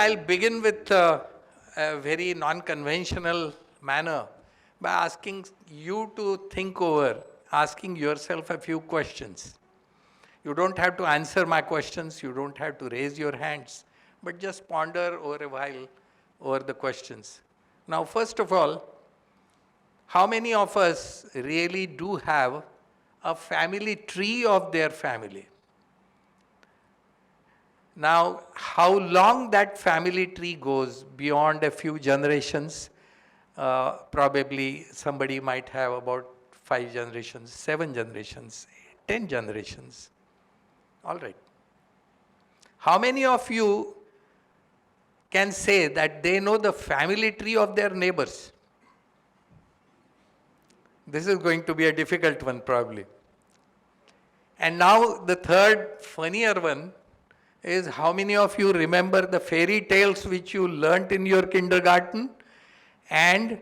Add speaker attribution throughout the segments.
Speaker 1: I'll begin with a very non-conventional manner by asking you to think over, asking yourself a few questions. You don't have to answer my questions, you don't have to raise your hands, but just ponder over a while over the questions. Now, first of all, how many of us really do have a family tree of their family? Now, how long that family tree goes beyond a few generations, probably somebody might have about 5 generations, 7 generations, 10 generations. All right. How many of you can say that they know the family tree of their neighbors? This is going to be a difficult one, probably. And now the third, funnier one is, how many of you remember the fairy tales which you learnt in your kindergarten? And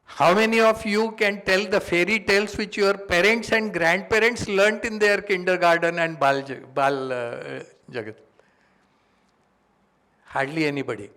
Speaker 1: how many of you can tell the fairy tales which your parents and grandparents learnt in their kindergarten and Bal Jagat? Hardly anybody.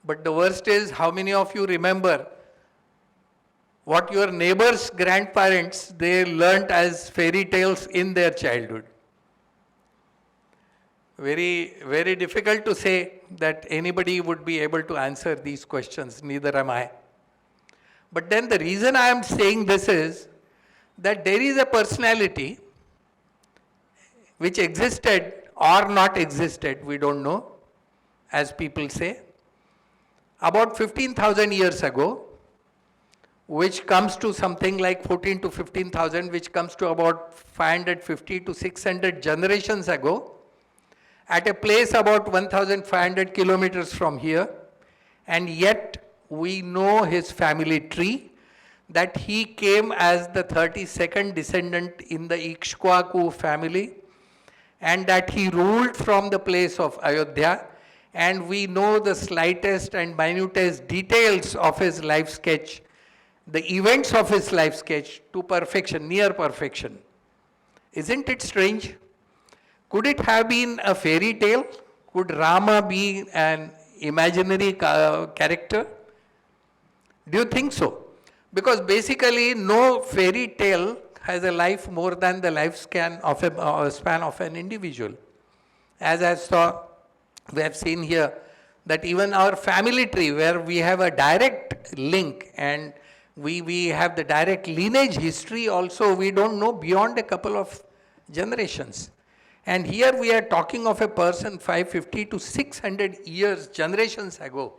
Speaker 1: But the worst is, how many of you remember what your neighbors' grandparents, they learnt as fairy tales in their childhood? Very, very difficult to say that anybody would be able to answer these questions, neither am I. But then the reason I am saying this is that there is a personality which existed or not existed, we don't know, as people say, about 15,000 years ago, which comes to something like 14 to 15,000, which comes to about 550 to 600 generations ago, at a place about 1,500 kilometers from here, and yet we know his family tree, that he came as the 32nd descendant in the Ikshwaku family, and that he ruled from the place of Ayodhya, and we know the slightest and minutest details of his life sketch, the events of his life sketch to perfection, near perfection. Isn't it strange? Could it have been a fairy tale? Could Rama be an imaginary character? Do you think so? Because basically no fairy tale has a life more than the lifespan of an individual. As I saw, we have seen here that even our family tree, where we have a direct link and we have the direct lineage history also, we don't know beyond a couple of generations. And here we are talking of a person 550 to 600 years, generations ago.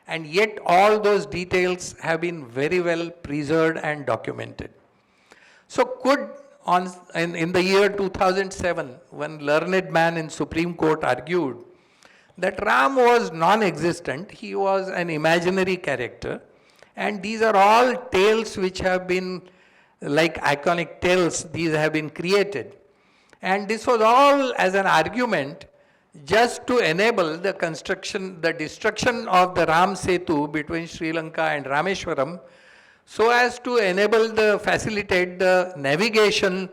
Speaker 1: And yet all those details have been very well preserved and documented. So could, in the year 2007, one learned man in Supreme Court argued that Ram was non-existent, he was an imaginary character. And these are all tales which have been, like iconic tales, these have been created. And this was all as an argument just to enable the destruction of the Ram Setu between Sri Lanka and Rameshwaram, so as to facilitate the navigation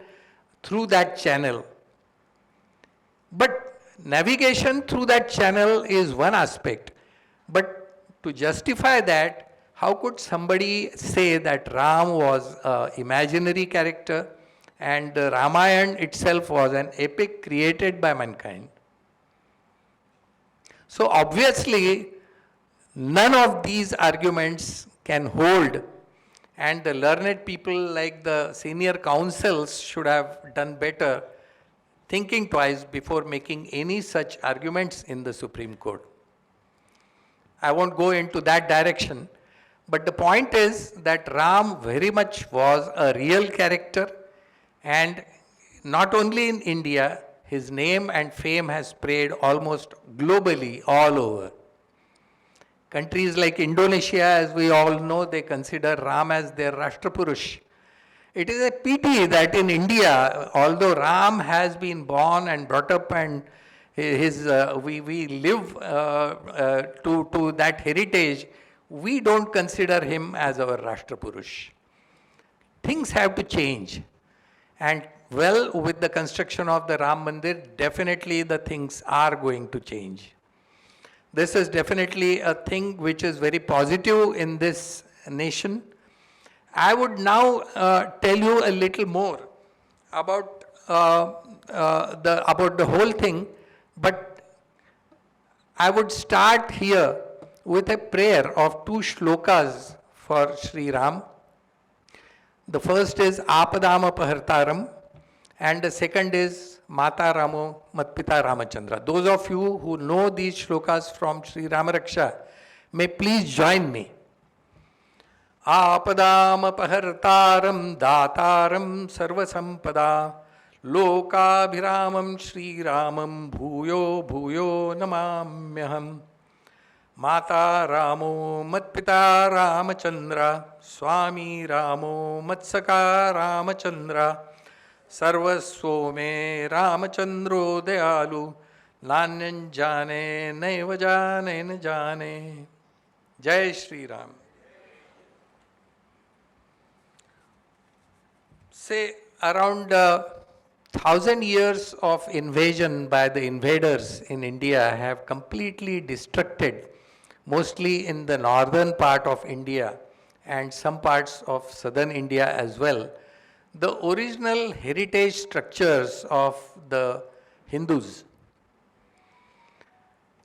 Speaker 1: through that channel. But navigation through that channel is one aspect. But to justify that, how could somebody say that Ram was an imaginary character and the Ramayana itself was an epic created by mankind? So obviously, none of these arguments can hold, and the learned people like the senior counsels should have done better thinking twice before making any such arguments in the Supreme Court. I won't go into that direction, but the point is that Ram very much was a real character, and not only in India, his name and fame has spread almost globally all over. Countries like Indonesia, as we all know, they consider Ram as their Rashtrapurush. It is a pity that in India, although Ram has been born and brought up and we live to that heritage, we don't consider him as our Rashtrapurush. Things have to change. And well, with the construction of the Ram Mandir, definitely the things are going to change. This is definitely a thing which is very positive in this nation. I would now tell you a little more about about the whole thing, but I would start here with a prayer of two shlokas for Sri Ram. The first is Apadama Pahartaram, and the second is Mata Ramo Matpita Ramachandra. Those of you who know these shlokas from Sri Ramaraksha may please join me. Apadamapaharatam dataram sarvasampada lokabhiramam Sri Ramam bhuyo bhuyo namamyaham. Mata Ramo Matpita Ramachandra Swami Ramo Matsaka Ramachandra Sarvasvo me Ramachandro Dayalu Nanyan Jane Naiva Jane N Jane. Jai Sri Ram. Say around 1,000 years of invasion by the invaders in India have completely destructed, mostly in the northern part of India and some parts of southern India as well, the original heritage structures of the Hindus.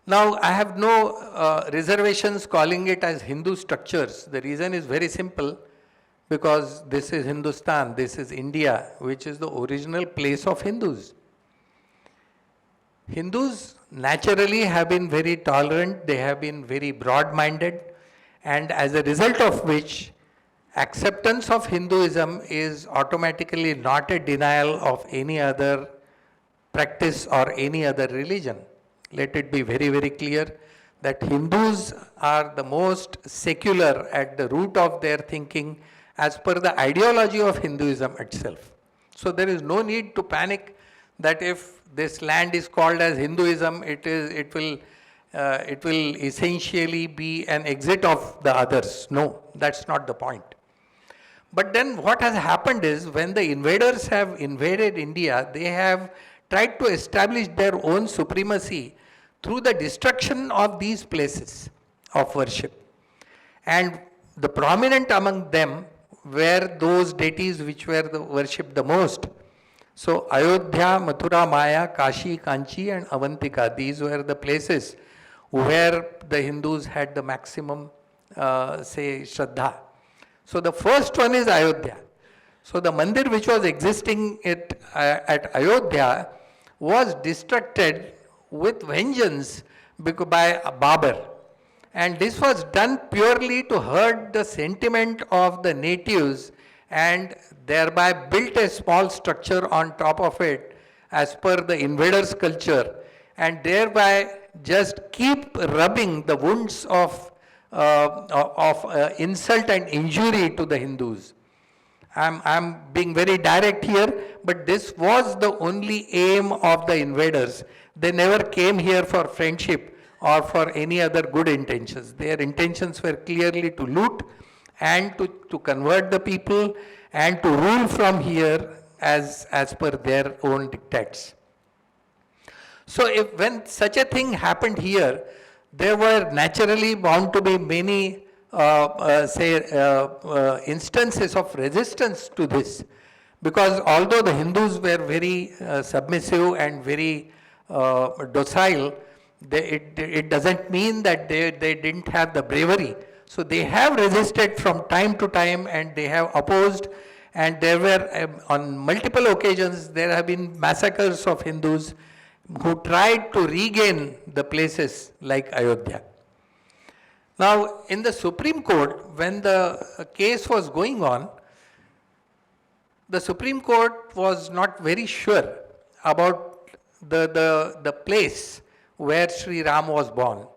Speaker 1: Now, I have no reservations calling it as Hindu structures. The reason is very simple, because this is Hindustan, this is India, which is the original place of Hindus. Hindus naturally have been very tolerant, they have been very broad-minded, and as a result of which, acceptance of Hinduism is automatically not a denial of any other practice or any other religion. Let it be very, very clear that Hindus are the most secular at the root of their thinking as per the ideology of Hinduism itself. So there is no need to panic that if this land is called as Hinduism, it will essentially be an exit of the others. No, that's not the point. But then what has happened is, when the invaders have invaded India, they have tried to establish their own supremacy through the destruction of these places of worship. And the prominent among them were those deities which were worshipped the most. So Ayodhya, Mathura, Maya, Kashi, Kanchi and Avantika, these were the places where the Hindus had the maximum, Shraddha. So the first one is Ayodhya. So the mandir which was existing at Ayodhya was destructed with vengeance by Babur. And this was done purely to hurt the sentiment of the natives and thereby built a small structure on top of it as per the invaders' culture, and thereby just keep rubbing the wounds of insult and injury to the Hindus. I'm being very direct here, but this was the only aim of the invaders. They never came here for friendship or for any other good intentions. Their intentions were clearly to loot and to convert the people and to rule from here as per their own dictates. So when such a thing happened here, there were naturally bound to be many instances of resistance to this, because although the Hindus were very submissive and very docile, it doesn't mean that they didn't have the bravery. So they have resisted from time to time, and they have opposed, and there were on multiple occasions there have been massacres of Hindus who tried to regain the places like Ayodhya. Now in the Supreme Court, when the case was going on, the Supreme Court was not very sure about the place where Sri Ram was born.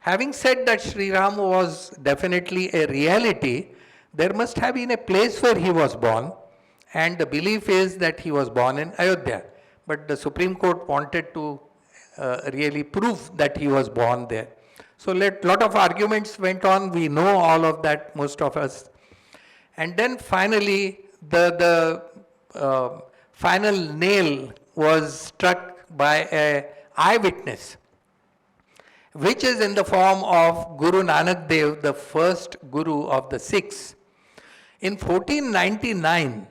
Speaker 1: Having said that Sri Ram was definitely a reality, there must have been a place where he was born, and the belief is that he was born in Ayodhya. But the Supreme Court wanted to really prove that he was born there. So lot of arguments went on. We know all of that, most of us. And then finally, the final nail was struck by an eyewitness. which is in the form of Guru Nanak Dev, the first Guru of the Sikhs. In 1499,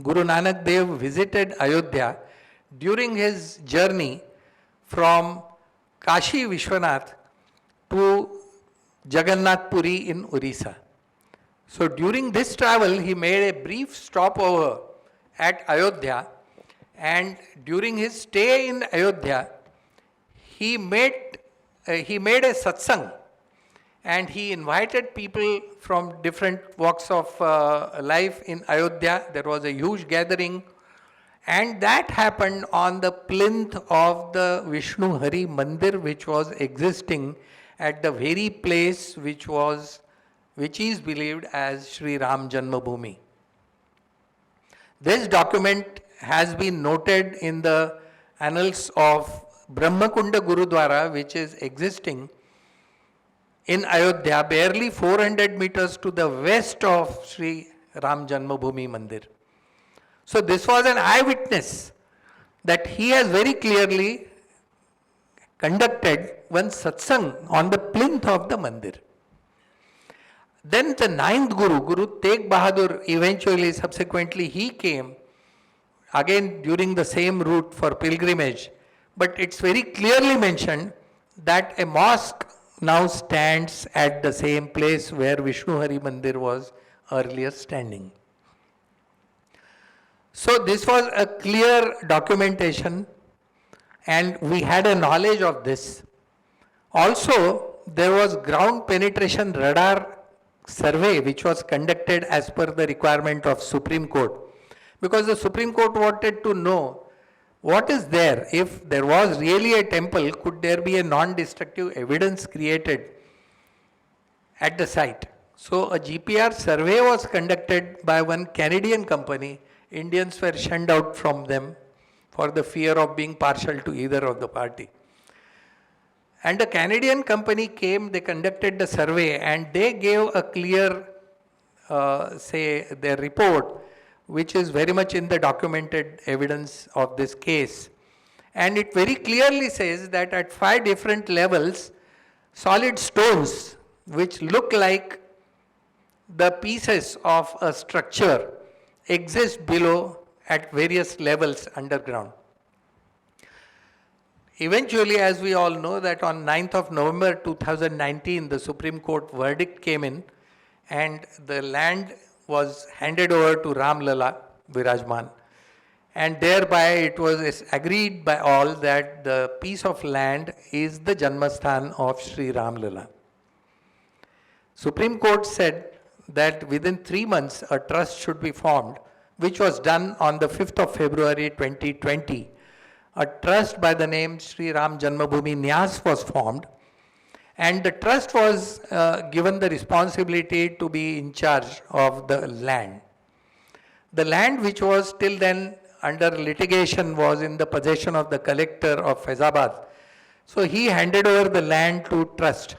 Speaker 1: Guru Nanak Dev visited Ayodhya during his journey from Kashi Vishwanath to Jagannath Puri in Orissa. So during this travel, he made a brief stopover at Ayodhya, and during his stay in Ayodhya, he made a satsang, and he invited people from different walks of life in Ayodhya. There was a huge gathering, and that happened on the plinth of the Vishnu Hari Mandir, which was existing at the very place which is believed as Sri Ram Janmbhoomi. This document has been noted in the annals of Brahmakunda Gurudwara, which is existing in Ayodhya, barely 400 meters to the west of Sri Ram Janmbhoomi Mandir. So this was an eyewitness that he has very clearly conducted one satsang on the plinth of the mandir. Then the ninth Guru, Guru Tegh Bahadur, subsequently he came again during the same route for pilgrimage. But it's very clearly mentioned that a mosque now stands at the same place where Vishnu Hari Mandir was earlier standing. So this was a clear documentation, and we had a knowledge of this. Also, there was ground penetration radar survey which was conducted as per the requirement of Supreme Court, because the Supreme Court wanted to know what is there. If there was really a temple, could there be a non-destructive evidence created at the site? So a GPR survey was conducted by one Canadian company. Indians were shunned out from them for the fear of being partial to either of the party. And a Canadian company came, they conducted the survey, and they gave a clear, their report, which is very much in the documented evidence of this case. And it very clearly says that at 5 different levels, solid stones, which look like the pieces of a structure, exist below at various levels underground. Eventually, as we all know, that on 9th of November 2019, the Supreme Court verdict came in, and the land was handed over to Ram Lala Virajman, and thereby it was agreed by all that the piece of land is the Janmasthan of Sri Ram Lala. Supreme Court said that within 3 months a trust should be formed, which was done on the 5th of February 2020. A trust by the name Sri Ram Janmbhoomi Nyas was formed, and the trust was given the responsibility to be in charge of the land. The land, which was till then under litigation, was in the possession of the collector of Faizabad. So he handed over the land to trust.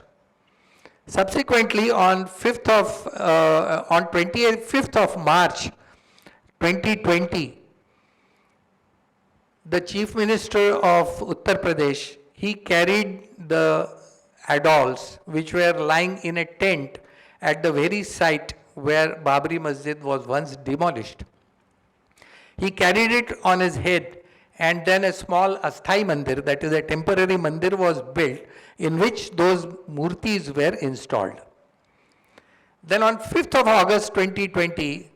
Speaker 1: Subsequently, on 25th of March 2020, the Chief Minister of Uttar Pradesh, he carried the adults which were lying in a tent at the very site where Babri Masjid was once demolished. He carried it on his head, and then a small Asthai Mandir, that is a temporary Mandir, was built in which those murtis were installed. Then on 5th of August 2020,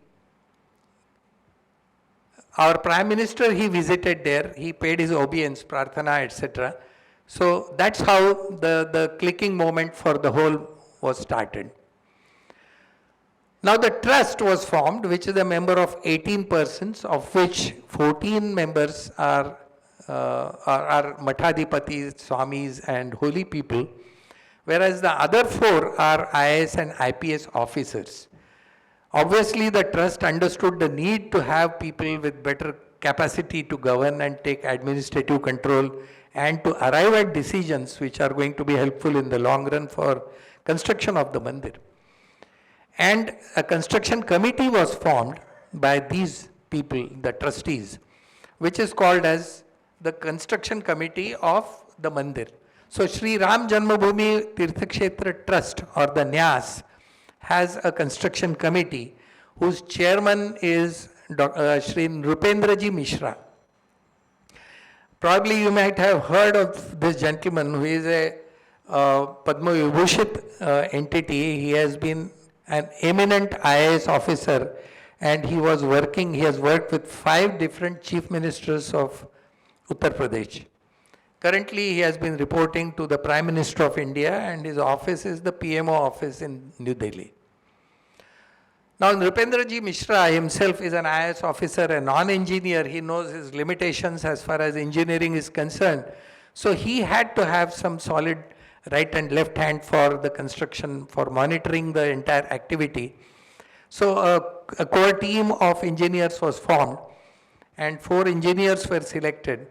Speaker 1: our Prime Minister, he visited there, he paid his obeisance, prarthana, etc. So that's how the clicking moment for the whole was started. Now the trust was formed, which is a member of 18 persons, of which 14 members are Mathadipatis, Swamis and holy people, whereas the other 4 are IAS and IPS officers. Obviously, the trust understood the need to have people with better capacity to govern and take administrative control and to arrive at decisions which are going to be helpful in the long run for construction of the mandir. And a construction committee was formed by these people, the trustees, which is called as the construction committee of the mandir. So Shri Ram Janmbhoomi Tirthakshetra Trust, or the NYAS, has a construction committee whose chairman is Shri Nrupendraji Mishra. Probably you might have heard of this gentleman who is a Padma Vibhushit entity. He has been an eminent IAS officer, and he has worked with 5 different chief ministers of Uttar Pradesh. Currently, he has been reporting to the Prime Minister of India, and his office is the PMO office in New Delhi. Now, Nrupendraji Mishra himself is an IAS officer, a non-engineer. He knows his limitations as far as engineering is concerned. So he had to have some solid right and left hand for the construction, for monitoring the entire activity. So a core team of engineers was formed, and 4 engineers were selected.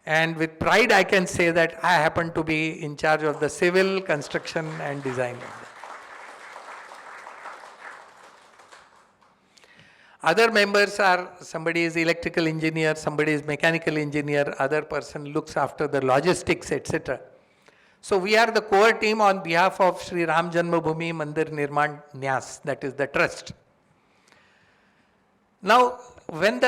Speaker 1: And with pride, I can say that I happen to be in charge of the civil, construction, and design. Other members are, somebody is electrical engineer, somebody is mechanical engineer, other person looks after the logistics, etc. So we are the core team on behalf of Shri Ram Janmbhoomi Mandir Nirman Nyas, that is the trust. Now, when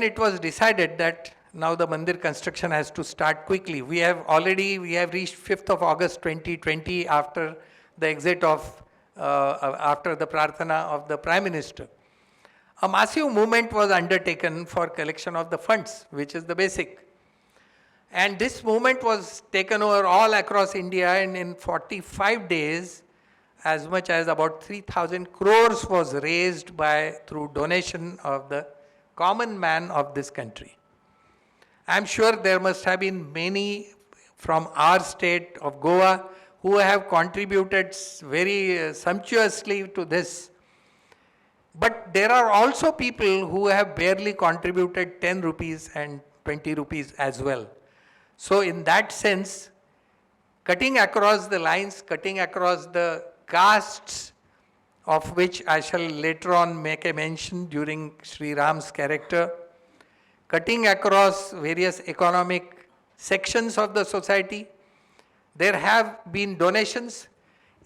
Speaker 1: it was decided that now the mandir construction has to start quickly, we have reached 5th of August 2020 after the exit of, after the prarthana of the Prime Minister. A massive movement was undertaken for collection of the funds, which is the basic. And this movement was taken over all across India, and in 45 days, as much as about 3,000 crores was raised through donation of the common man of this country. I am sure there must have been many from our state of Goa who have contributed very sumptuously to this. But there are also people who have barely contributed 10 rupees and 20 rupees as well. So in that sense, cutting across the lines, cutting across the castes, of which I shall later on make a mention during Sri Ram's character, cutting across various economic sections of the society, there have been donations.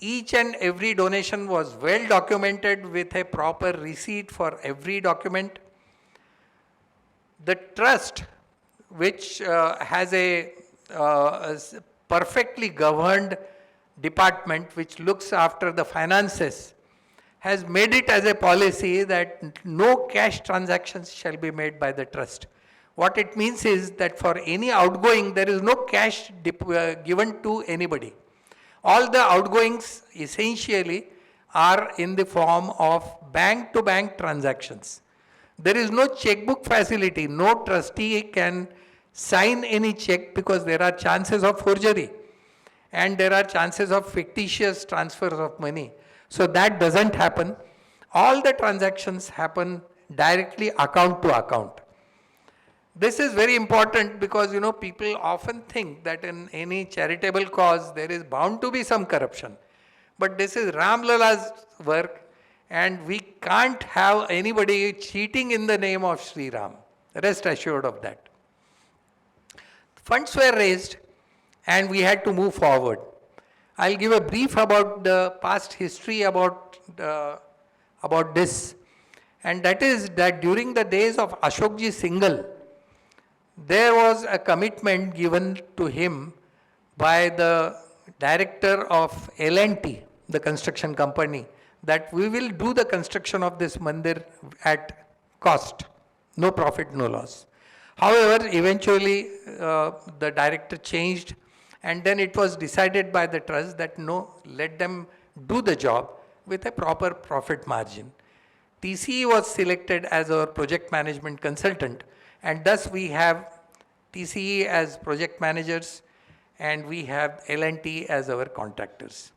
Speaker 1: Each and every donation was well documented with a proper receipt for every document. The trust, which has a perfectly governed department which looks after the finances, has made it as a policy that no cash transactions shall be made by the trust. What it means is that for any outgoing, there is no cash given to anybody. All the outgoings essentially are in the form of bank-to-bank transactions. There is no checkbook facility. No trustee can sign any check because there are chances of forgery and there are chances of fictitious transfers of money. So that doesn't happen. All the transactions happen directly account to account. This is very important because, people often think that in any charitable cause there is bound to be some corruption. But this is Ram Lala's work, and we can't have anybody cheating in the name of Sri Ram. Rest assured of that. Funds were raised and we had to move forward. I'll give a brief about the past history about this. And that is that during the days of Ashokji Singhal, there was a commitment given to him by the director of L&T, the construction company, that we will do the construction of this mandir at cost, no profit, no loss. However, eventually the director changed, and then it was decided by the trust that no, let them do the job with a proper profit margin. TCE was selected as our project management consultant, and thus we have TCE as project managers and we have L&T as our contractors.